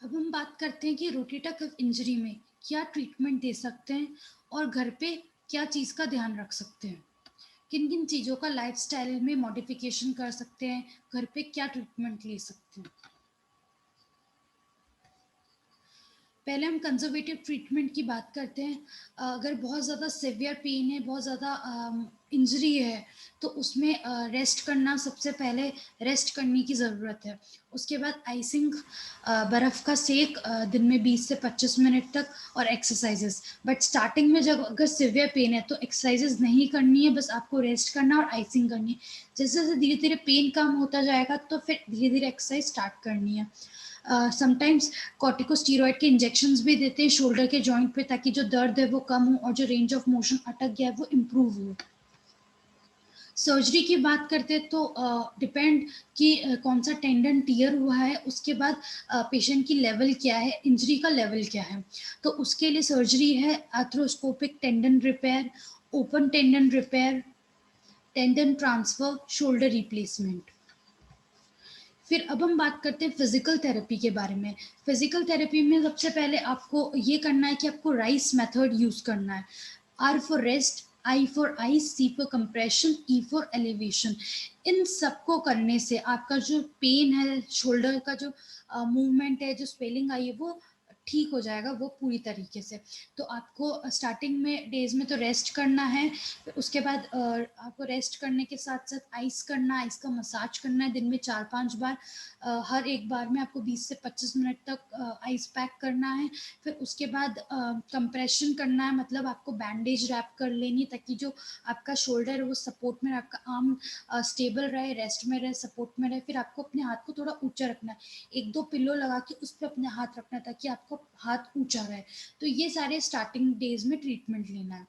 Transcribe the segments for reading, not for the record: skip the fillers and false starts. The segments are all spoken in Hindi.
अब हम बात करते हैं कि रोटेटर कफ इंजरी में क्या ट्रीटमेंट दे सकते हैं और घर पे क्या चीज़ का ध्यान रख सकते हैं। किन-किन चीज़ों का लाइफ़स्टाइल में मॉडिफ़िकेशन कर सकते हैं, घर पे क्या ट्रीटमेंट ले सकते हैं। पहले हम कंज़र्वेटिव ट्रीटमेंट की बात करते हैं। अगर बहुत ज़्यादा सीवियर पेन है, बहुत ज़्यादा इंजरी है, तो उसमें रेस्ट करना सबसे पहले रेस्ट करने की ज़रूरत है। उसके बाद आइसिंग बर्फ़ का सेक दिन में 20 से 25 मिनट तक और एक्सरसाइज़ेज़। बट स्टार्टिंग में जब अगर सीवियर पेन है, तो एक्सरसाइज़ेज़ नहीं करनी है, बस आपको रेस्ट करना और आइसिंग करनी है। जैसे-जैसे धीरे-धीरे पेन कम होता जाएगा, तो फिर धीरे-धीरे एक्सरसाइज़ स्टार्ट करनी है। समटाइम्स कॉर्टिकोस्टेरॉइड के इंजेक्शंस भी देते हैं शोल्डर के जॉइंट पे, ताकि जो दर्द है वो कम हो और जो रेंज ऑफ मोशन अटक गया है वो इम्प्रूव हो। सर्जरी की बात करते हैं तो डिपेंड कि कौन सा टेंडन टियर हुआ है, उसके बाद पेशेंट की लेवल क्या है, इंजरी का लेवल क्या है। तो उसके लिए सर्जरी है arthroscopic tendon repair, open tendon repair, tendon transfer, shoulder replacement. फिर अब हम बात करते हैं फिजिकल थेरेपी के बारे में। फिजिकल थेरेपी में सबसे पहले आपको ये करना है कि आपको राइस मेथड यूज़ करना है। R for rest, I for ice, C for compression, E for elevation. इन सबको करने से आपका जो पेन है, शोल्डर का जो मूवमेंट है, जो स्वेलिंग आई है, वो ठीक हो जाएगा वो पूरी तरीके से। तो आपको स्टार्टिंग में डेज़ में तो रेस्ट करना है, फिर उसके बाद आपको रेस्ट करने के साथ-साथ आइस करना है, आइस का मसाज करना है दिन में 4-5 बार। हर एक बार में आपको 20 से 25 मिनट तक आइस पैक करना है। फिर उसके बाद कंप्रेशन करना है, मतलब आपको बैंडेज रैप कर लेनी है, ताकि जो आपका शोल्डर है वो सपोर्ट में, आपका आर्म स्टेबल रहे, रेस्ट में रहे, सपोर्ट में रहे। फिर आपको अपने हाथ को थोड़ा ऊँचा रखना है। 1-2 पिलो लगा के उस पे अपने हाथ रखना है, ताकि आपका हाथ ऊँचा रहे। तो ये सारे स्टार्टिंग डेज़ में ट्रीटमेंट लेना है।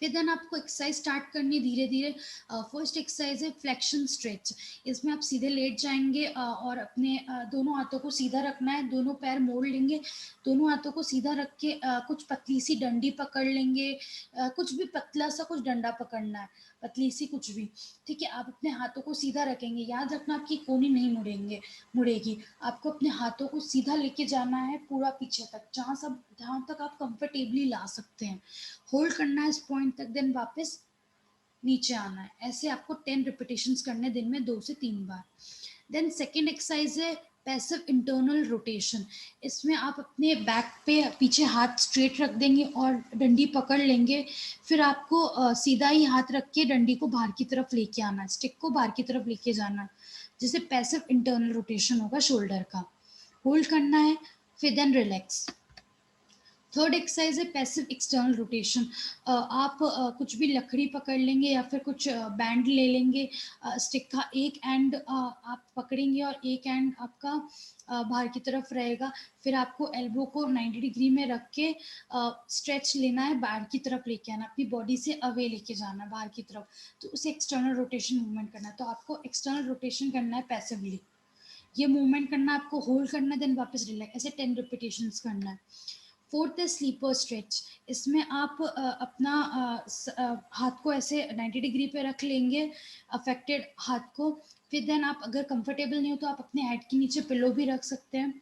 फिर देन आपको एक्सरसाइज स्टार्ट करनी है धीरे-धीरे। फर्स्ट एक्सरसाइज है फ्लेक्शन स्ट्रेच। इसमें आप सीधे लेट जाएँगे और अपने दोनों हाथों को सीधा रखना है, दोनों पैर मोड़ लेंगे, दोनों हाथों को सीधा रख के कुछ पतली-सी डंडी पकड़ लेंगे। कुछ भी पतला-सा कुछ डंडा पकड़ना है, पतली-सी कुछ भी, ठीक है? आप अपने हाथों को सीधा रखेंगे, याद रखना आपकी कोहनी नहीं मुड़ेगी। आपको अपने हाथों को सीधा लेके जाना है पूरा पीछे तक, जहाँ तक आप कंफर्टेबली ला सकते हैं। होल्ड करना है इस पॉइंट तक, देन वापस नीचे आना है। ऐसे आपको 10 रिपीटेशंस करने हैं दिन में 2 से 3 बार। देन सेकंड एक्सरसाइज है पैसिव इंटरनल रोटेशन। इसमें आप अपने बैक पे पीछे हाथ स्ट्रेट रख देंगे और डंडी पकड़ लेंगे। फिर आपको सीधा ही हाथ रख के डंडी को बाहर की तरफ लेके आना है, स्टिक को बाहर की तरफ लेके जाना है, जिससे पैसिव इंटरनल रोटेशन होगा शोल्डर का। होल्ड करना है, फिर देन रिलैक्स। थर्ड एक्सरसाइज है पैसिव एक्सटर्नल रोटेशन। आप कुछ भी लकड़ी पकड़ लेंगे या फिर कुछ बैंड ले लेंगे, स्टिक का एक एंड आप पकड़ेंगे और एक एंड आपका बाहर की तरफ रहेगा। फिर आपको एल्बो को 90 डिग्री में रख के स्ट्रेच लेना है, बाहर की तरफ लेके आना, अपनी बॉडी से अवे लेके जाना है बाहर की तरफ। तो उसे एक्सटर्नल रोटेशन मूवमेंट करना है। तो आपको एक्सटर्नल रोटेशन करना है पैसिवली। ये मूवमेंट करना है, आपको होल्ड करना है, देन वापस रिलैक्स, ऐसे 10 रिपीटेशंस करना है। फोर्थ है स्लीपर स्ट्रेच। इसमें आप अपना हाथ को ऐसे 90 डिग्री पे रख लेंगे, अफेक्टेड हाथ को। फिर देन आप अगर कंफर्टेबल नहीं हो तो आप अपने हेड के नीचे पिलो भी रख सकते हैं।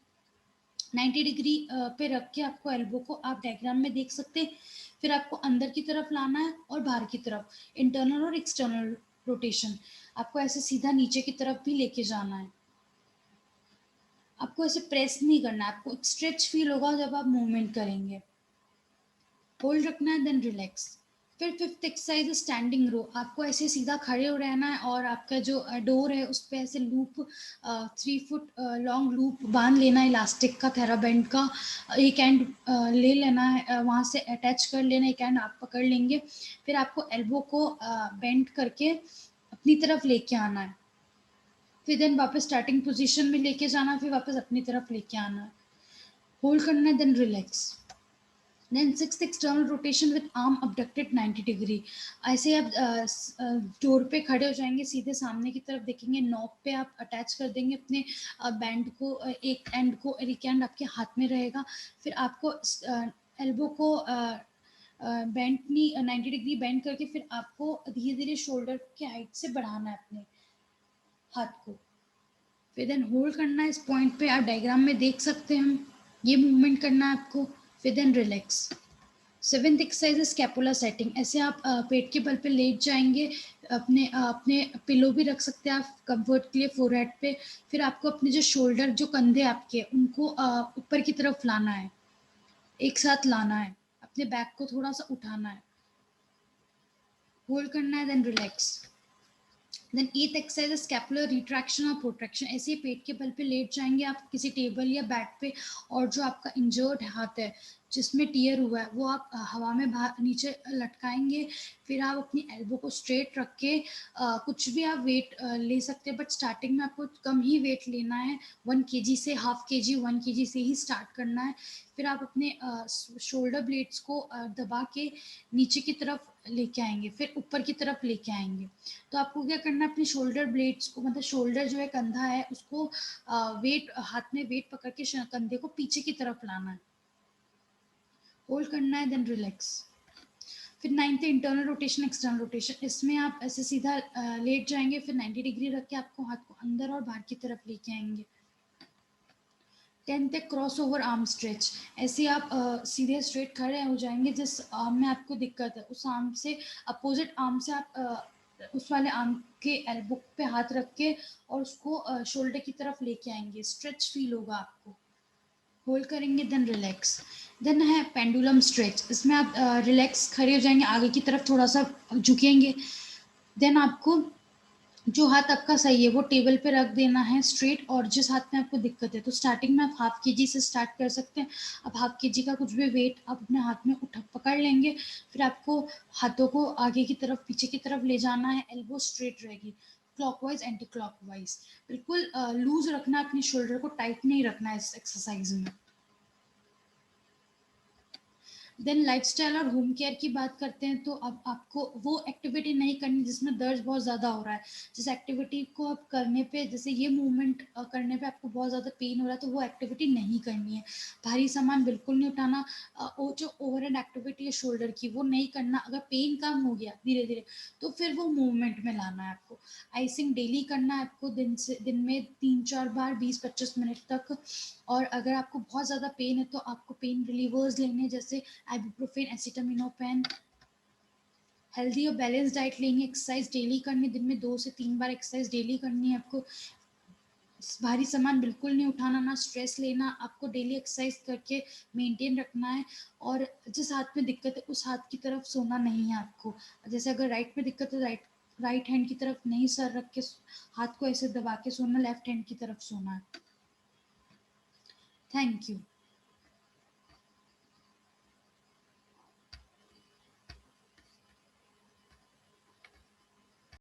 90 डिग्री पे रख के आपको एल्बो को आप डायग्राम में देख सकते हैं। फिर आपको अंदर की तरफ लाना है और बाहर की तरफ, इंटरनल और एक्सटर्नल रोटेशन। आपको ऐसे सीधा नीचे की तरफ भी लेके जाना है। आपको ऐसे प्रेस नहीं करना है, आपको एक स्ट्रेच फील होगा जब आप मूवमेंट करेंगे। होल्ड रखना है, देन रिलैक्स। फिर फिफ्थ एक्सरसाइज है स्टैंडिंग रो। आपको ऐसे सीधा खड़े हो रहना है और आपका जो डोर है उस पे ऐसे लूप 3 फुट लॉन्ग लूप बांध लेना है इलास्टिक का, थेराबैंड का। एक एंड ले लेना है, वहाँ से अटैच कर लेना है, एक एंड आप पकड़ लेंगे। फिर आपको एल्बो को बेंड करके अपनी तरफ लेके आना है। फिर देन वापस स्टार्टिंग पोजीशन में लेके जाना है, फिर वापस अपनी तरफ लेके आना है। होल्ड करना है, then relax. Then sixth external rotation with arm abducted 90 degree. ऐसे आप डोर पे खड़े हो जाएंगे, सीधे सामने की तरफ देखेंगे, नॉब पे आप अटैच कर देंगे अपने बैंड को, एक एंड को, एक एंड आपके हाथ में रहेगा। फिर आपको एल्बो को बेंड नी 90 डिग्री बेंड करके फिर आपको धीरे धीरे शोल्डर के हाइट से बढ़ाना है अपने हाथ को। फिर देन होल्ड करना है इस पॉइंट पे, आप डायग्राम में देख सकते हैं, हम ये मूवमेंट करना है आपको। फिर देन रिलैक्स। सेवेंथ एक्सरसाइज है स्कैपुला सेटिंग। ऐसे आप पेट के बल पे लेट जाएंगे, अपने पिलो भी रख सकते हैं आप कंफर्ट के लिए फोरहेड पे। फिर आपको अपने जो शोल्डर, जो कंधे आपके, उनको ऊपर की तरफ लाना है, एक साथ लाना है, अपने बैक को थोड़ा सा उठाना है, होल्ड करना है, देन रिलैक्स। देन एथ एक्सरसाइज स्कैपुलर रिट्रैक्शन और प्रोट्रैक्शन। ऐसे ही पेट के बल पे लेट जाएंगे आप किसी टेबल या बेड पे, और जो आपका इंजर्ड हाथ है जिसमें टीयर हुआ है वो आप हवा में बाहर नीचे लटकाएंगे। फिर आप अपनी एल्बो को स्ट्रेट रख के कुछ भी आप वेट ले सकते हैं, बट स्टार्टिंग में आपको कम ही वेट लेना है, 1 kg से हाफ kg, 1 kg से ही स्टार्ट करना है। फिर आप अपने शोल्डर ब्लेड्स को दबा के नीचे की तरफ लेके आएंगे, फिर ऊपर की तरफ लेके आएंगे। तो आपको क्या करना है, अपने शोल्डर ब्लेड्स को, मतलब शोल्डर जो है कंधा है उसको वेट, हाथ में वेट पकड़ के कंधे को पीछे की तरफ लाना है, होल्ड करना है, देन रिलैक्स। फिर नाइन्थ है इंटरनल रोटेशन एक्सटर्नल रोटेशन। इसमें आप ऐसे सीधा लेट जाएंगे, फिर 90 डिग्री रख के आपको हाथ को अंदर और बाहर की तरफ लेके आएंगे। 10th है क्रॉस ओवर आर्म स्ट्रेच। ऐसे आप सीधे स्ट्रेट खड़े हो जाएंगे, जिस आर्म में आपको दिक्कत है उस आर्म से, अपोजिट आर्म से आप उस वाले आर्म के एल्बो पे हाथ रख के और उसको शोल्डर की तरफ लेके आएंगे, स्ट्रेच फील होगा आपको, होल्ड करेंगे, देन रिलैक्स। देन है पेंडुलम स्ट्रेच। इसमें आप रिलैक्स खड़े हो जाएंगे, आगे की तरफ थोड़ा सा झुकेंगे, देन आपको जो हाथ आपका सही है वो टेबल पे रख देना है स्ट्रेट, और जिस हाथ में आपको दिक्कत है, तो स्टार्टिंग में आप हाफ kg से स्टार्ट कर सकते हैं। अब हाफ kg का कुछ भी वेट आप अपने हाथ में उठा पकड़ लेंगे, फिर आपको हाथों को आगे की तरफ पीछे की तरफ ले जाना है, एल्बो स्ट्रेट रहेगी, क्लॉकवाइज एंटी क्लॉकवाइज, बिल्कुल लूज रखना है, अपनी शोल्डर को टाइट नहीं रखना है इस एक्सरसाइज में। देन लाइफस्टाइल और होम केयर की बात करते हैं, तो अब आपको वो एक्टिविटी नहीं करनी जिसमें दर्द बहुत ज़्यादा हो रहा है। जिस एक्टिविटी को आप करने पे, जैसे ये मूवमेंट करने पे आपको बहुत ज़्यादा पेन हो रहा है, तो वो एक्टिविटी नहीं करनी है। भारी सामान बिल्कुल नहीं उठाना। वो जो ओवरहेड एक्टिविटी है शोल्डर की वो नहीं करना। अगर पेन कम हो गया धीरे धीरे तो फिर वो मूवमेंट में लाना है आपको। आइसिंग डेली करना है आपको, दिन में 3-4 बार 20-25 मिनट तक। और अगर आपको बहुत ज़्यादा पेन है तो आपको पेन रिलीवर्स लेने, जैसे आइबुप्रोफेन, एसिटामिनोफेन। हेल्दी और बैलेंस डाइट लेंगे, एक्सरसाइज डेली करनी, दिन में 2 से 3 बार एक्सरसाइज डेली करनी है आपको। भारी सामान बिल्कुल नहीं उठाना, ना स्ट्रेस लेना, आपको डेली एक्सरसाइज करके मेंटेन रखना है। और जिस हाथ में दिक्कत है उस हाथ की तरफ सोना नहीं है आपको। जैसे अगर राइट में दिक्कत है, राइट हैंड की तरफ नहीं सर रख के हाथ को ऐसे दबा के सोना, लेफ्ट हैंड की तरफ सोना है। Thank you.